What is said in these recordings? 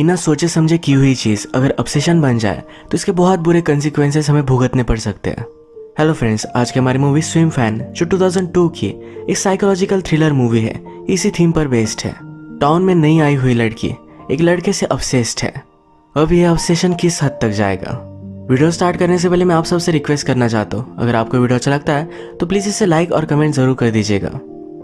बिना सोचे समझे की हुई चीज़ अगर ऑब्सेशन बन जाए तो इसके बहुत बुरे कंसिक्वेंसेस हमें भुगतने पड़ सकते हैं। हेलो फ्रेंड्स, आज की हमारी मूवी स्विम फैन जो 2002 की एक साइकोलॉजिकल थ्रिलर मूवी है, इसी थीम पर बेस्ड है। टाउन में नई आई हुई लड़की एक लड़के से ऑब्सेस्ड है। अब यह ऑब्सेशन किस हद तक जाएगा? वीडियो स्टार्ट करने से पहले मैं आप सबसे रिक्वेस्ट करना चाहता हूँ, अगर आपको वीडियो अच्छा लगता है तो प्लीज़ इसे लाइक और कमेंट जरूर कर दीजिएगा।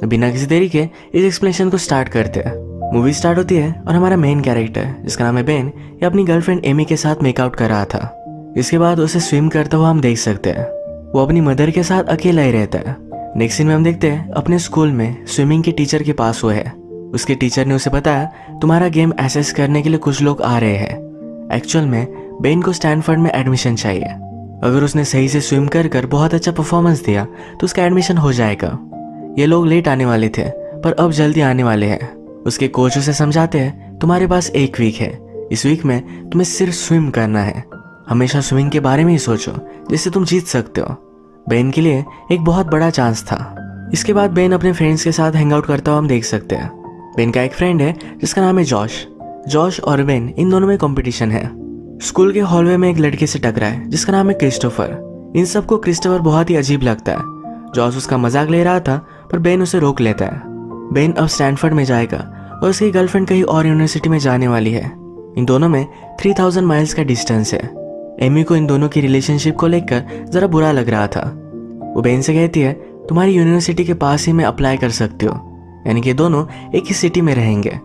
बिना किसी देरी के इस एक्सप्लेनेशन को स्टार्ट करते हैं। मूवी स्टार्ट होती है और हमारा मेन कैरेक्टर जिसका नाम है बेन, ये अपनी गर्लफ्रेंड एमी के साथ मेकआउट कर रहा था। इसके बाद उसे स्विम करता हुआ हम देख सकते हैं। वो अपनी मदर के साथ अकेला ही रहता है। नेक्स्ट सीन में हम देखते हैं अपने स्कूल में स्विमिंग के टीचर के पास वो है। उसके टीचर ने उसे बताया तुम्हारा गेम एसेस करने के लिए कुछ लोग आ रहे हैं। एक्चुअल में बेन को स्टैनफोर्ड में एडमिशन चाहिए। अगर उसने सही से स्विम कर बहुत अच्छा परफॉर्मेंस दिया तो उसका एडमिशन हो जाएगा। ये लोग लेट आने वाले थे पर अब जल्दी आने वाले हैं। उसके कोच उसे समझाते हैं तुम्हारे पास एक वीक है, इस वीक में तुम्हें सिर्फ स्विम करना है। हमेशा स्विमिंग के बारे में ही सोचो जिससे तुम जीत सकते हो। बेन के लिए एक बहुत बड़ा चांस था। इसके बाद बेन अपने फ्रेंड्स के साथ हैंग आउट करता हुआ हम देख सकते हैं। बेन का एक फ्रेंड है जिसका नाम है जॉश और बेन इन दोनों में कंपटीशन है। स्कूल के हॉलवे में एक लड़के से टकरा है जिसका नाम है क्रिस्टोफर। इन सबको क्रिस्टोफर बहुत ही अजीब लगता है। जॉश उसका मजाक ले रहा था पर बेन उसे रोक लेता है। बेन अब स्टैनफोर्ड में जाएगा और उसकी गर्लफ्रेंड कहीं और यूनिवर्सिटी में जाने वाली है। इन दोनों में 3000 माइल्स का डिस्टेंस है। एमी को इन दोनों की रिलेशनशिप को लेकर जरा बुरा लग रहा था। वो बेन से कहती है तुम्हारी यूनिवर्सिटी के पास ही में अप्लाई कर सकती हो, यानी कि दोनों एक ही सिटी में रहेंगे।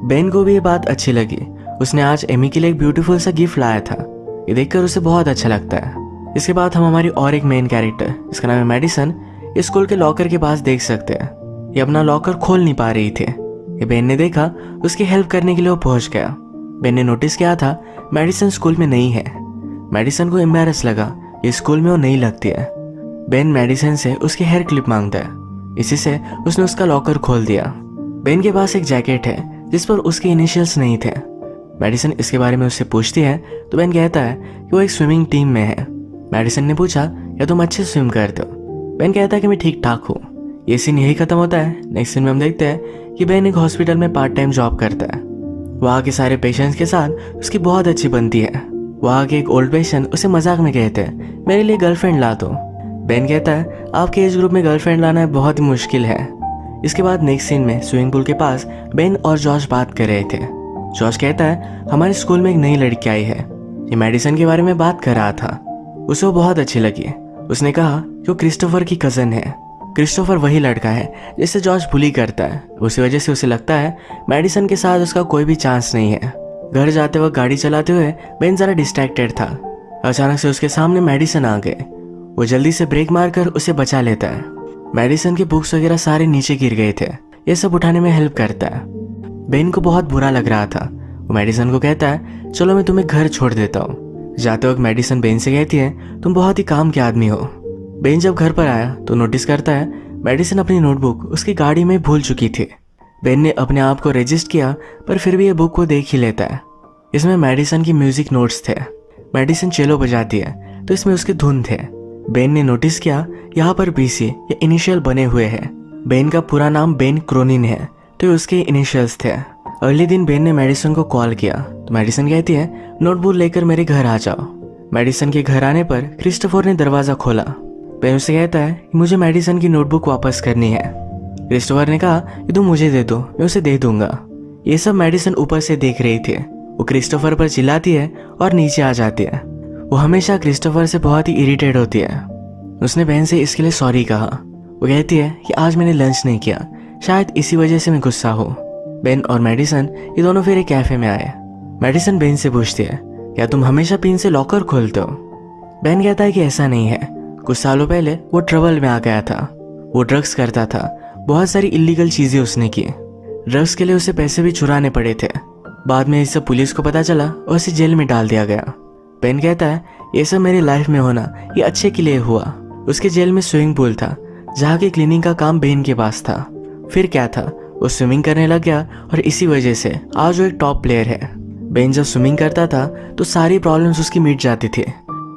बेन को भी ये बात अच्छी लगी। उसने आज एमी के लिए एक ब्यूटीफुल सा गिफ्ट लाया था। ये देखकर उसे बहुत अच्छा लगता है। इसके बाद हम हमारी और एक मेन कैरेक्टर जिसका नाम है मेडिसन स्कूल के लॉकर के पास देख सकते हैं। ये अपना लॉकर खोल नहीं पा रही थी। ये बेन ने देखा, उसकी हेल्प करने के लिए वो पहुंच गया। बेन ने नोटिस किया था मेडिसन स्कूल में नहीं है। मेडिसन को एम्बैरस लगा, ये स्कूल में वो नहीं लगती है। बेन मेडिसन से उसकी हेयर क्लिप मांगता है। इसी से उसने उसका लॉकर खोल दिया। बेन के पास एक जैकेट है जिस पर उसके इनिशियल्स नहीं थे। मेडिसन इसके बारे में उससे पूछती है तो बेन कहता है कि वो एक स्विमिंग टीम में है। मेडिसन ने पूछा या तुम अच्छे स्विम करते हो? बेन कहता है कि मैं ठीक ठाक हूँ। ये सीन यही खत्म होता है। नेक्स्ट सीन में हम देखते हैं कि बेन एक हॉस्पिटल में पार्ट टाइम जॉब करता है। वहाँ के सारे पेशेंट्स के साथ उसकी बहुत अच्छी बनती है। वहाँ के एक ओल्ड पेशेंट उसे मजाक में कहते हैं मेरे लिए गर्लफ्रेंड ला दो। बेन कहता है आपके एज ग्रुप में गर्लफ्रेंड लाना बहुत ही मुश्किल है। इसके बाद नेक्स्ट सीन में स्विमिंग पूल के पास बेन और जॉश बात कर रहे थे। जॉश कहता है हमारे स्कूल में एक नई लड़की आई है। ये मेडिसन के बारे में बात कर रहा था। उसे वो बहुत अच्छी लगी। उसने कहा कि वो क्रिस्टोफर की कजन है। क्रिस्टोफर वही लड़का है जिससे जॉर्ज बुली करता है। उसी वजह से उसे लगता है मेडिसन के साथ उसका कोई भी चांस नहीं है। घर जाते वक्त गाड़ी चलाते हुए बेन जरा डिस्ट्रैक्टेड था। अचानक से उसके सामने मेडिसन आ गए। वो जल्दी से ब्रेक मारकर उसे बचा लेता है। मेडिसन के बुक्स वगैरह सारे नीचे गिर गए थे। ये सब उठाने में हेल्प करता है। बेन को बहुत बुरा लग रहा था। वो मेडिसन को कहता है चलो मैं तुम्हें घर छोड़ देता हूँ। जाते वक्त मेडिसन बेन से कहती है तुम बहुत ही काम के आदमी हो। बेन जब घर पर आया तो नोटिस करता है मेडिसन अपनी नोटबुक उसकी गाड़ी में भूल चुकी थी। बेन ने अपने आप को रजिस्ट किया पर फिर भी ये बुक को देख ही लेता है। इसमें मेडिसन की म्यूजिक नोट्स थे। मेडिसन चेलो बजाती है तो इसमें उसके धुन थे। बेन ने नोटिस किया यहाँ पर बीसी या इनिशियल बने हुए हैं। बेन का पूरा नाम बेन क्रोनिन है तो उसके इनिशियल्स थे। अगले दिन बेन ने मेडिसन को कॉल किया तो मेडिसन कहती है नोटबुक लेकर मेरे घर आ जाओ। मेडिसन के घर आने पर क्रिस्टोफर ने दरवाजा खोला। बेन उससे कहता है कि मुझे मेडिसन की नोटबुक वापस करनी है। क्रिस्टोफर ने कहा कि तुम मुझे दे दो, मैं उसे दे दूंगा। ये सब मेडिसन ऊपर से देख रही थी। वो क्रिस्टोफर पर चिल्लाती है और नीचे आ जाती है। वो हमेशा क्रिस्टोफर से बहुत ही इरिटेट होती है। उसने बेन से इसके लिए सॉरी कहा। वो कहती है कि आज मैंने लंच नहीं किया, शायद इसी वजह से मैं गुस्सा हूँ। बेन और मेडिसन ये दोनों फिर एक कैफे में आए। मेडिसन बेन से पूछती है क्या तुम हमेशा पिन से लॉकर खोलते हो? बेन कहता है कि ऐसा नहीं है। कुछ सालों पहले वो ट्रबल में आ गया था। वो ड्रग्स करता था। बहुत सारी इलीगल चीजें उसने की। ड्रग्स के लिए उसे पैसे भी चुराने पड़े थे। बाद में ये सब पुलिस को पता चला और उसे जेल में डाल दिया गया। बेन कहता है ये सब मेरी लाइफ में होना ये अच्छे के लिए हुआ। उसके जेल में स्विमिंग पूल था जहाँ की क्लीनिंग का काम बेन के पास था। फिर क्या था, वो स्विमिंग करने लग गया और इसी वजह से आज वो एक टॉप प्लेयर है। बेन जब स्विमिंग करता था तो सारी प्रॉब्लम्स उसकी मिट जाती थी।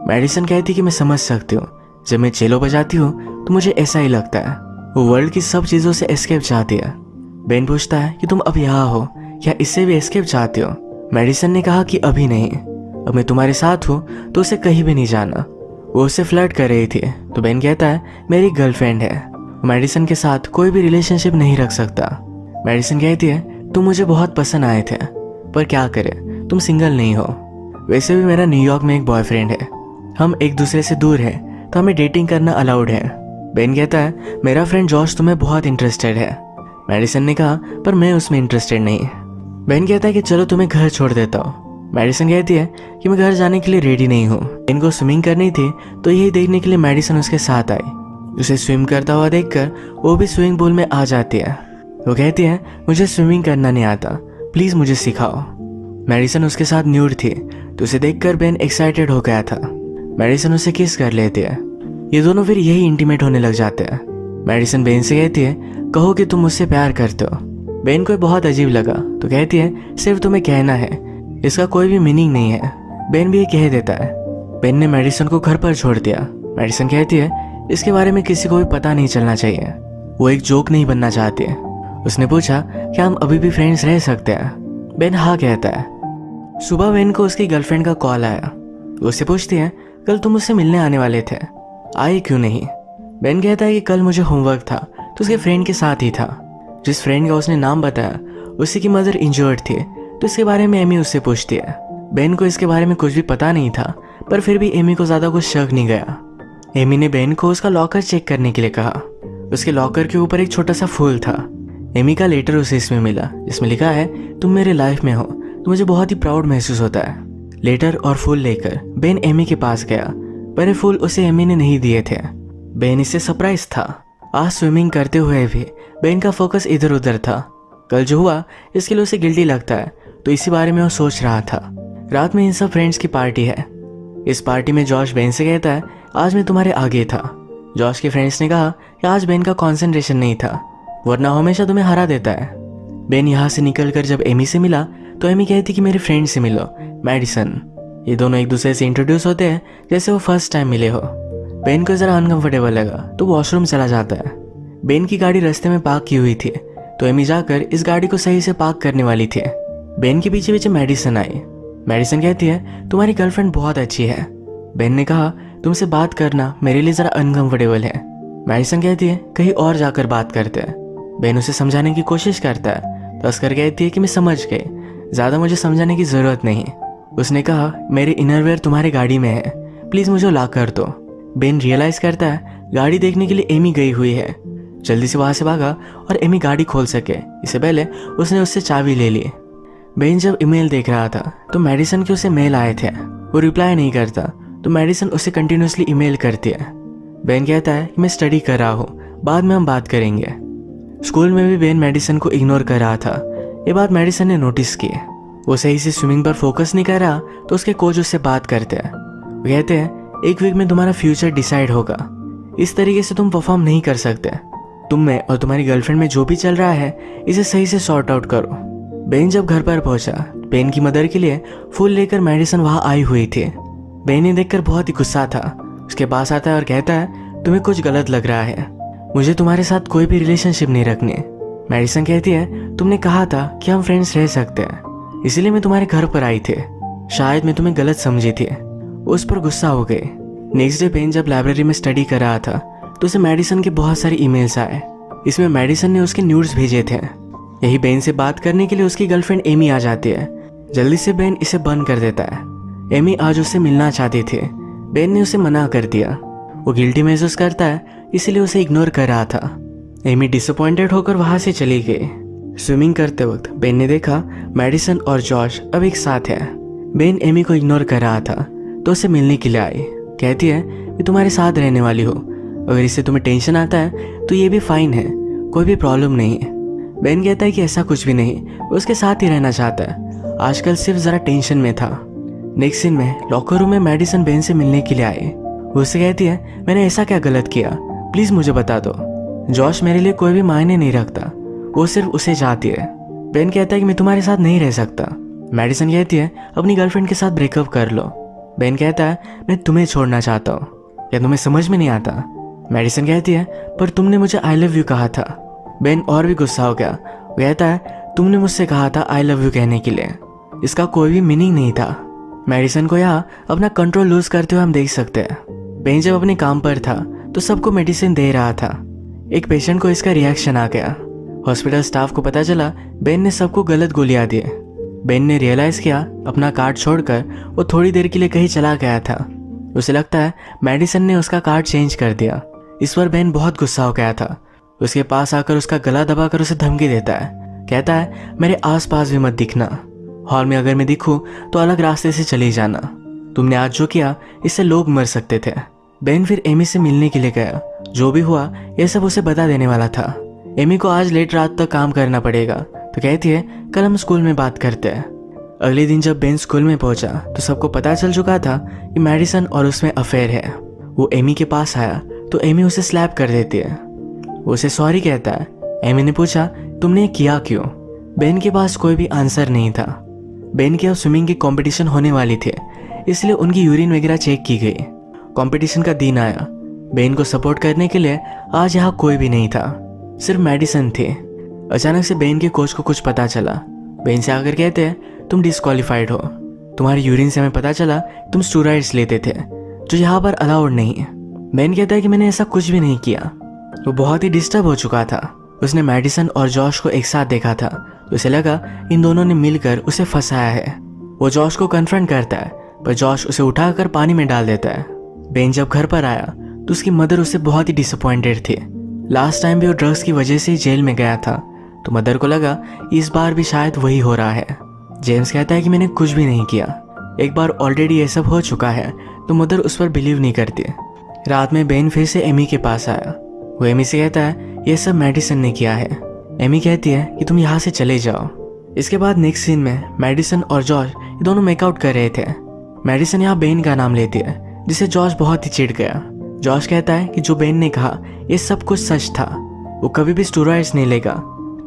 मेडिसन कहती कि मैं समझ सकती हूँ, जब मैं चेलो बजाती हूँ तो मुझे ऐसा ही लगता है। वो वर्ल्ड की सब चीज़ों से एस्केप चाहती है। बेन पूछता है कि तुम अब यहाँ हो, क्या इससे भी एस्केप चाहते हो? मेडिसन ने कहा कि अभी नहीं, अब मैं तुम्हारे साथ हूँ तो उसे कहीं भी नहीं जाना। वो उससे फ्लर्ट कर रही थी तो बेन कहता है मेरी गर्लफ्रेंड है, मेडिसन के साथ कोई भी रिलेशनशिप नहीं रख सकता। मेडिसन कहती है तुम मुझे बहुत पसंद आए थे, पर क्या करे तुम सिंगल नहीं हो। वैसे भी मेरा न्यूयॉर्क में एक बॉयफ्रेंड है, हम एक दूसरे से दूर हैं तो हमें डेटिंग करना अलाउड है। बेन कहता है मेरा फ्रेंड जॉश तुम्हें बहुत इंटरेस्टेड है। मेडिसन ने कहा पर मैं उसमें इंटरेस्टेड नहीं। बेन कहता है कि चलो तुम्हें घर छोड़ देता हूँ। मेडिसन कहती है कि मैं घर जाने के लिए रेडी नहीं हूँ। बेन को स्विमिंग करनी थी तो यही देखने के लिए मेडिसन उसके साथ आई। उसे स्विम करता हुआ देखकर वो भी स्विमिंग पूल में आ जाती है। वो कहती है मुझे स्विमिंग करना नहीं आता, प्लीज मुझे सिखाओ। मेडिसन उसके साथ न्यूड थी तो उसे देखकर बेन एक्साइटेड हो गया था। मेडिसन उसे किस कर लेती है। ये दोनों फिर यही इंटीमेट होने लग जाते हैं। मेडिसन बेन से कहती है कहो कि तुम मुझसे प्यार करते हो। बेन को बहुत अजीब लगा तो कहती है सिर्फ तुम्हें कहना है, इसका कोई भी मीनिंग नहीं है। बेन भी ये कह देता है। बेन ने मेडिसन को घर पर छोड़ दिया। मेडिसन कहती है इसके बारे में किसी को भी पता नहीं चलना चाहिए। वो एक जोक नहीं बनना चाहती है। उसने पूछा क्या हम अभी भी फ्रेंड्स रह सकते हैं। बेन हाँ कहता है। सुबह बेन को उसकी गर्लफ्रेंड का कॉल आया। वो उससे पूछती है कल तुम मुझसे मिलने आने वाले थे, आए क्यों नहीं। बेन कहता है कि कल मुझे होमवर्क था तो उसके फ्रेंड के साथ ही था। जिस फ्रेंड का उसने नाम बताया उसी की मदर इंजर्ड थी तो इसके बारे में एमी उससे पूछती है। बेन को इसके बारे में कुछ भी पता नहीं था पर फिर भी एमी को ज्यादा कुछ शक नहीं गया। एमी ने बेन को उसका लॉकर चेक करने के लिए कहा। उसके लॉकर के ऊपर एक छोटा सा फूल था। एमी का लेटर उसे इसमें मिला जिसमें लिखा है तुम मेरे लाइफ में हो तो मुझे बहुत ही प्राउड महसूस होता है। लेटर और फूल लेकर बेन एमी के पास गया पर ये फूल उसे एमी ने नहीं दिए थे। बेन इससे सरप्राइज था। आज स्विमिंग करते हुए भी बेन का फोकस इधर उधर था। कल जो हुआ इसके लिए उसे गिल्टी लगता है तो इसी बारे में वो सोच रहा था। रात में इन सब फ्रेंड्स की पार्टी है। इस पार्टी में जॉश बेन से कहता है आज मैं तुम्हारे आगे था। जॉश के फ्रेंड्स ने कहा कि आज बेन का कंसंट्रेशन नहीं था, वरना हमेशा तुम्हें हरा देता है। बेन यहाँ से निकलकर जब एमी से मिला तो एमी कहती कि मेरे फ्रेंड से मिलो, मेडिसन। ये दोनों एक दूसरे से इंट्रोड्यूस होते हैं जैसे वो फर्स्ट टाइम मिले हो। बेन को जरा अनकंफर्टेबल लगा तो वॉशरूम चला जाता है। बेन की गाड़ी रास्ते में पार्क की हुई थी तो एमी जाकर इस गाड़ी को सही से पार्क करने वाली थी। बेन के पीछे पीछे मेडिसन आई। मेडिसन कहती है तुम्हारी गर्लफ्रेंड बहुत अच्छी है। बेन ने कहा तुमसे बात करना मेरे लिए जरा अनकंफर्टेबल है। मेडिसन कहती है कहीं और जाकर बात करते हैं। बेन उसे समझाने की कोशिश करता है तो अस्कर कहती है कि मैं समझ गई, ज्यादा मुझे समझाने की जरूरत नहीं। उसने कहा मेरे इनरवेयर तुम्हारी गाड़ी में है, प्लीज मुझे ला कर दो। बेन रियलाइज करता है गाड़ी देखने के लिए एमी गई हुई है। जल्दी से वहां से भागा और एमी गाड़ी खोल सके इससे पहले उसने उससे चाबी ले ली। बेन जब ईमेल देख रहा था तो मेडिसन के उसे मेल आए थे। वो रिप्लाई नहीं करता तो मेडिसन उसे कंटिन्यूसली ईमेल करती है। बेन कहता है कि मैं स्टडी कर रहा हूँ, बाद में हम बात करेंगे। स्कूल में भी बेन मेडिसन को इग्नोर कर रहा था। ये बात मेडिसन ने नोटिस की। वो सही से स्विमिंग पर फोकस नहीं कर रहा तो उसके कोच उससे बात करते हैं। वो कहते हैं एक वीक में तुम्हारा फ्यूचर डिसाइड होगा, इस तरीके से तुम परफॉर्म नहीं कर सकते। तुम में और तुम्हारी गर्लफ्रेंड में जो भी चल रहा है इसे सही से सॉर्ट आउट करो। बेन जब घर पर पहुंचा, बेन की मदर के लिए फूल लेकर मेडिसन वहां आई हुई थी। बेन ने देखकर बहुत ही गुस्सा था। उसके पास आता है और कहता है तुम्हें कुछ गलत लग रहा है, मुझे तुम्हारे साथ कोई भी रिलेशनशिप नहीं रखनी। मेडिसन कहती है तुमने कहा था कि हम फ्रेंड्स रह सकते हैं, इसीलिए मैं तुम्हारे घर पर आई थी, शायद मैं तुम्हें गलत समझी थी। उस पर गुस्सा हो गई। नेक्स्ट डे बेन जब लाइब्रेरी में स्टडी कर रहा था तो उसे मेडिसन के बहुत सारे ईमेल्स आए। इसमें मेडिसन ने उसके न्यूड्स भेजे थे। यही बेन से बात करने के लिए उसकी गर्लफ्रेंड एमी आ जाती है। जल्दी से बेन इसे बंद कर देता है। एमी आज उससे मिलना चाहती थी, बेन ने उसे मना कर दिया। वो गिल्टी महसूस करता है इसीलिए उसे इग्नोर कर रहा था। एमी डिसअपॉइंटेड होकर वहां से चली गई। स्विमिंग करते वक्त बेन ने देखा मेडिसन और जॉश अब एक साथ है। बेन एमी को इग्नोर कर रहा था तो उसे मिलने के लिए आई। कहती है मैं तुम्हारे साथ रहने वाली हूँ, अगर इससे तुम्हें टेंशन आता है तो ये भी फाइन है, कोई भी प्रॉब्लम नहीं है। बेन कहता है कि ऐसा कुछ भी नहीं, वो उसके साथ ही रहना चाहता है, आजकल सिर्फ जरा टेंशन में था। नेक्स्ट सीन में लॉकर रूम में मेडिसन बेन से मिलने के लिए आई। वो उससे कहती है मैंने ऐसा क्या गलत किया, प्लीज मुझे बता दो। जॉश मेरे लिए कोई भी मायने नहीं रखता, वो सिर्फ उसे चाहती है। बेन कहता है कि मैं तुम्हारे साथ नहीं रह सकता। मेडिसन कहती है अपनी गर्लफ्रेंड के साथ ब्रेकअप कर लो। बेन कहता है मैं तुम्हें छोड़ना चाहता हूँ, क्या तुम्हें समझ में नहीं आता। मेडिसन कहती है पर तुमने मुझे आई लव यू कहा था। बेन और भी गुस्सा हो गया। वो कहता है तुमने मुझसे कहा था आई लव यू कहने के लिए। इसका कोई भी मीनिंग नहीं था। मेडिसन को यहाँ अपना कंट्रोल लूज करते हुए हम देख सकते हैं। बेन जब अपने काम पर था तो सबको मेडिसिन दे रहा था। एक पेशेंट को इसका रिएक्शन आ गया। हॉस्पिटल स्टाफ को पता चला बेन ने सबको गलत गोलियां दी। बेन ने रियलाइज किया अपना कार्ड छोड़कर वो थोड़ी देर के लिए कहीं चला गया था। उसे लगता है मेडिसन ने उसका कार्ड चेंज कर दिया। इस पर बेन बहुत गुस्सा हो गया था। उसके पास आकर उसका गला दबाकर उसे धमकी देता है। कहता है मेरे आसपास भी मत दिखना। हॉल में अगर मैं दिखूं तो अलग रास्ते से चले जाना। तुमने आज जो किया इससे लोग मर सकते थे। बेन फिर एमी से मिलने के लिए गया। जो भी हुआ यह सब उसे बता देने वाला था। एमी को आज लेट रात तक काम करना पड़ेगा तो कहती है कल हम स्कूल में बात करते हैं। अगले दिन जब बेन स्कूल में पहुंचा तो सबको पता चल चुका था कि मेडिसन और उसमें अफेयर है। वो एमी के पास आया तो एमी उसे स्लैप कर देती है। वो उसे सॉरी कहता है। एमी ने पूछा तुमने ये किया क्यों? बेन के पास कोई भी आंसर नहीं था। बेन की अब स्विमिंग की कंपटीशन होने वाली थी, इसलिए उनकी यूरिन वगैरह चेक की गई। कंपटीशन का दिन आया। बेन को सपोर्ट करने के लिए आज यहाँ कोई भी नहीं था, सिर्फ मेडिसन थी। अचानक से बेन के कोच को कुछ पता चला। बेन से आकर कहते हैं तुम डिस्क्वालीफाइड हो। तुम्हारी यूरिन से हमें पता चला तुम स्टेरॉइड्स लेते थे जो यहाँ पर अलाउड नहीं है। बेन कहता है कि मैंने ऐसा कुछ भी नहीं किया। वो बहुत ही डिस्टर्ब हो चुका था। उसने मेडिसन और जॉश को एक साथ देखा था तो उसे लगा इन दोनों ने मिलकर उसे फंसाया है। वो जॉश को कन्फ्रंट करता है पर जॉश उसे उठाकर पानी में डाल देता है। बेन जब घर पर आया तो उसकी मदर उससे बहुत ही डिसअपॉइंटेड थी। लास्ट टाइम भी वो ड्रग्स की वजह से जेल में गया था तो मदर को लगा इस बार भी शायद वही हो रहा है। जेम्स कहता है कि मैंने कुछ भी नहीं किया। एक बार ऑलरेडी ये सब हो चुका है तो मदर उस पर बिलीव नहीं करती। रात में बेन फिर से एमी के पास आया। वो एमी से कहता है ये सब मेडिसन ने किया है। एमी कहती है कि तुम यहाँ से चले जाओ। इसके बाद नेक्स्ट सीन में मेडिसन और जॉर्ज ये दोनों मेकआउट कर रहे थे। मेडिसन यहाँ बेन का नाम लेती है जिसे जॉर्ज बहुत ही चिढ़ गया। जॉर्ज कहता है कि जो बेन ने कहा ये सब कुछ सच था। वो कभी भी स्टेरॉइड्स नहीं लेगा।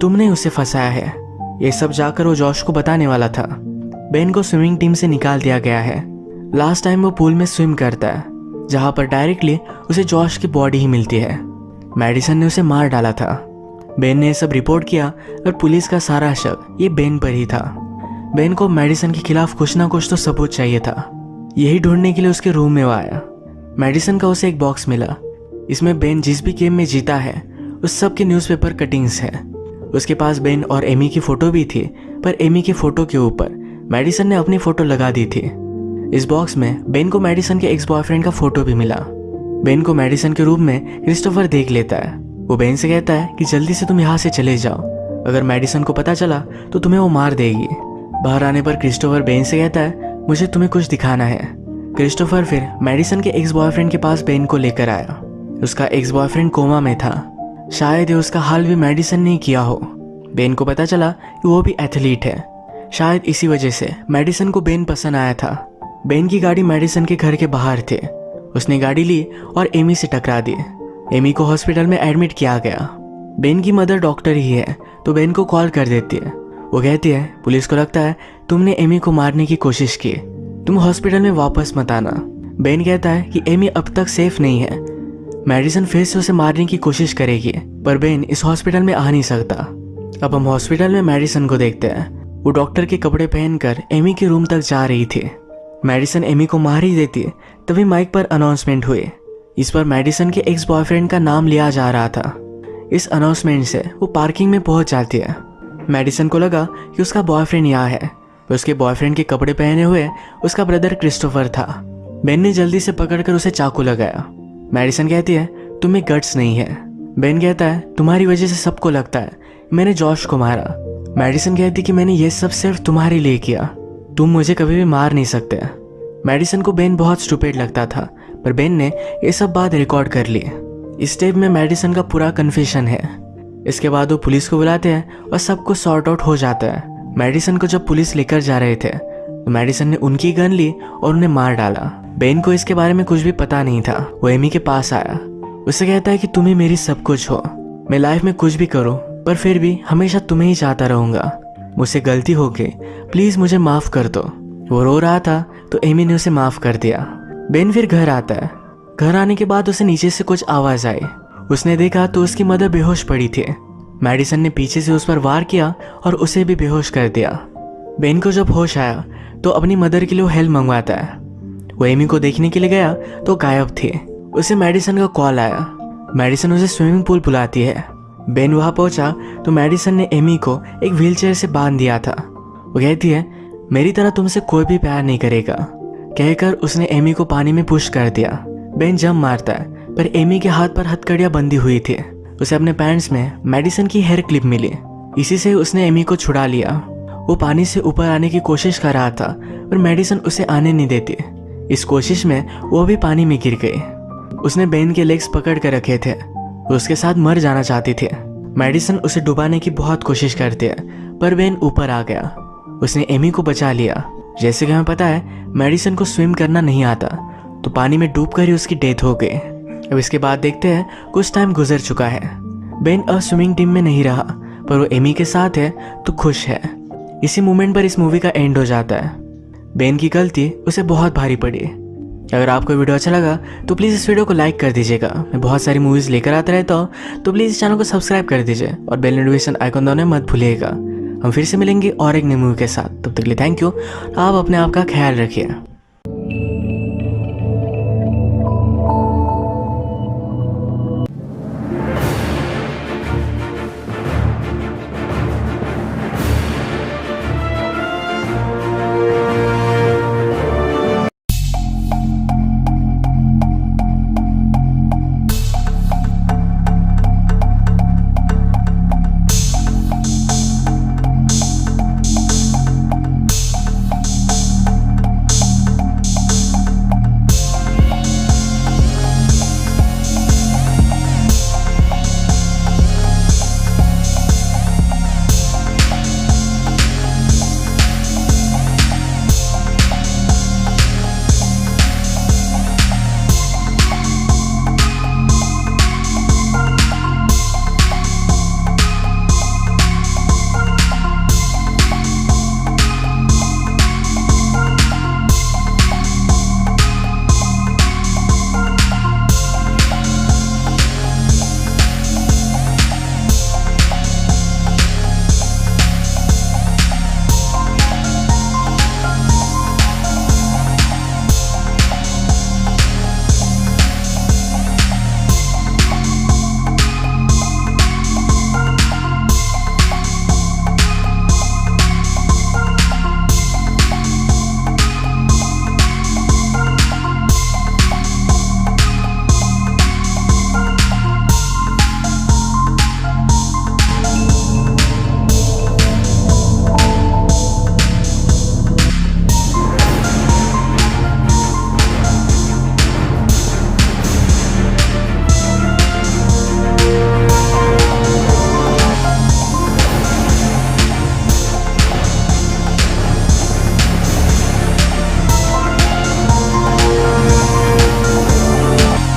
तुमने उसे फंसाया है। ये सब जाकर वो जॉर्ज को बताने वाला था। बेन को स्विमिंग टीम से निकाल दिया गया है। लास्ट टाइम वो पूल में स्विम करता है जहाँ पर डायरेक्टली उसे जॉर्ज की बॉडी ही मिलती है। मेडिसन ने उसे मार डाला था। बेन ने सब रिपोर्ट किया और पुलिस का सारा शक ये बेन पर ही था। बेन को मेडिसन के खिलाफ कुछ ना कुछ तो सबूत चाहिए था। यही ढूंढने के लिए उसके रूम में वो आया। मेडिसन का उसे एक बॉक्स मिला। इसमें बेन जिस भी गेम में जीता है उस सब के न्यूज़पेपर कटिंग्स हैं। उसके पास बेन और एमी की फोटो भी थी पर एमी की फोटो के ऊपर मेडिसन ने अपनी फोटो लगा दी थी। इस बॉक्स में बेन को मेडिसन के एक्स बॉयफ्रेंड का फोटो भी मिला। बेन को मेडिसन के रूम में क्रिस्टोफर देख लेता है। वो बेन से कहता है कि जल्दी से तुम यहाँ से चले जाओ। अगर मेडिसन को पता चला तो तुम्हें वो मार देगी। बाहर आने पर क्रिस्टोफर बेन से कहता है मुझे तुम्हें कुछ दिखाना है। क्रिस्टोफर फिर मेडिसन के एक्स बॉयफ्रेंड के पास बेन को लेकर आया। उसका एक्स बॉयफ्रेंड कोमा में था। शायद ये उसका हाल भी मेडिसन ने किया हो। बेन को पता चला कि वो भी एथलीट है। शायद इसी वजह से मेडिसन को बेन पसंद आया था। बेन की गाड़ी मेडिसन के घर के बाहर थी। उसने गाड़ी ली और एमी से टकरा दी। एमी को हॉस्पिटल में एडमिट किया गया। बेन की मदर डॉक्टर ही है तो बेन को कॉल कर देती है। वो कहती है पुलिस को लगता है तुमने एमी को मारने की कोशिश की। तुम हॉस्पिटल में वापस मत आना। बेन कहता है कि एमी अब तक सेफ नहीं है। मेडिसन फिर से उसे मारने की कोशिश करेगी पर बेन इस हॉस्पिटल में आ नहीं सकता। अब हम हॉस्पिटल में मेडिसन को देखते हैं। वो डॉक्टर के कपड़े पहनकर एमी के रूम तक जा रही थी। मेडिसन एमी को मार ही देती तभी माइक पर अनाउंसमेंट हुई। इस पर मेडिसन के एक्स बॉयफ्रेंड का नाम लिया जा रहा था। इस अनाउंसमेंट से वो पार्किंग में पहुंच जाती है। मेडिसन को लगा कि उसका बॉयफ्रेंड यहाँ है। उसके बॉयफ्रेंड के कपड़े पहने हुए उसका ब्रदर क्रिस्टोफर था। बेन ने जल्दी से पकड़कर उसे चाकू लगाया। मेडिसन कहती है तुम्हें गट्स नहीं है। बेन कहता है तुम्हारी वजह से सबको लगता है मैंने जॉश को मारा। मेडिसन कहती कि मैंने ये सब सिर्फ तुम्हारे लिए किया। तुम मुझे कभी भी मार नहीं सकते। मेडिसन को बेन बहुत स्टूपिड लगता था पर बेन ने ये सब बात रिकॉर्ड कर ली। इस टेप में मेडिसन का पूरा कन्फेशन है। इसके बाद वो पुलिस को बुलाते हैं और सब कुछ सॉर्ट आउट हो जाता है। मेडिसन को जब पुलिस लेकर जा रहे थे तो मेडिसन ने उनकी गन ली और उन्हें मार डाला। बेन को इसके बारे में कुछ भी पता नहीं था। वो एमी के पास आया। उसे कहता है कि तुम ही मेरी सब कुछ हो। मैं लाइफ में कुछ भी करूं पर फिर भी हमेशा तुम्हें ही चाहता रहूंगा। मुझसे गलती हो गई, प्लीज मुझे माफ कर दो। वो रो रहा था तो एमी ने उसे माफ कर दिया। बेन फिर घर आता है। घर आने के बाद उसे नीचे से कुछ आवाज आई। उसने देखा तो उसकी मदर बेहोश पड़ी थी। मेडिसन ने पीछे से उस पर वार किया और उसे भी बेहोश कर दिया। बेन को जब होश आया तो अपनी मदर के लिए वो हेल्प मंगवाता है। वो एमी को देखने के लिए गया तो गायब थी। उसे मेडिसन का कॉल आया। मेडिसन उसे स्विमिंग पूल बुलाती है। बेन वहां पहुंचा तो मेडिसन ने एमी को एक व्हीलचेयर से बांध दिया था। वो कहती है, मेरी तरह तुमसे कोई भी प्यार नहीं करेगा, कहकर उसने एमी को पानी में पुश कर दिया। बेन जंप मारता है पर एमी के हाथ पर हथकड़ियां बंधी हुई थी। उसे अपने पैंट्स में मेडिसन की हेयर क्लिप मिली। इसी से उसने एमी को छुड़ा लिया। वो पानी से ऊपर आने की कोशिश कर रहा था पर मेडिसन उसे आने नहीं देती। इस कोशिश में वो भी पानी में गिर गई। उसने बेन के लेग्स पकड़ कर रखे थे। वो उसके साथ मर जाना चाहती थी। मेडिसन उसे डुबाने की बहुत कोशिश करती है पर बेन ऊपर आ गया। उसने एमी को बचा लिया। जैसे कि हमें पता है मेडिसन को स्विम करना नहीं आता तो पानी में डूबकर ही उसकी डेथ हो गई। अब इसके बाद देखते हैं कुछ टाइम गुजर चुका है। बेन अब स्विमिंग टीम में नहीं रहा पर वो एमी के साथ है तो खुश है। इसी मोमेंट पर इस मूवी का एंड हो जाता है। बेन की गलती उसे बहुत भारी पड़ी। अगर आपको वीडियो अच्छा लगा तो प्लीज़ इस वीडियो को लाइक कर दीजिएगा। मैं बहुत सारी मूवीज़ लेकर आता रहता हूँ तो प्लीज़ इस चैनल को सब्सक्राइब कर दीजिए और बेल नोटिफिकेशन आइकन दबाना मत भूलिएगा। हम फिर से मिलेंगे और एक नई मूवी के साथ। तब तक के लिए थैंक यू। आप अपने आप का ख्याल रखिए।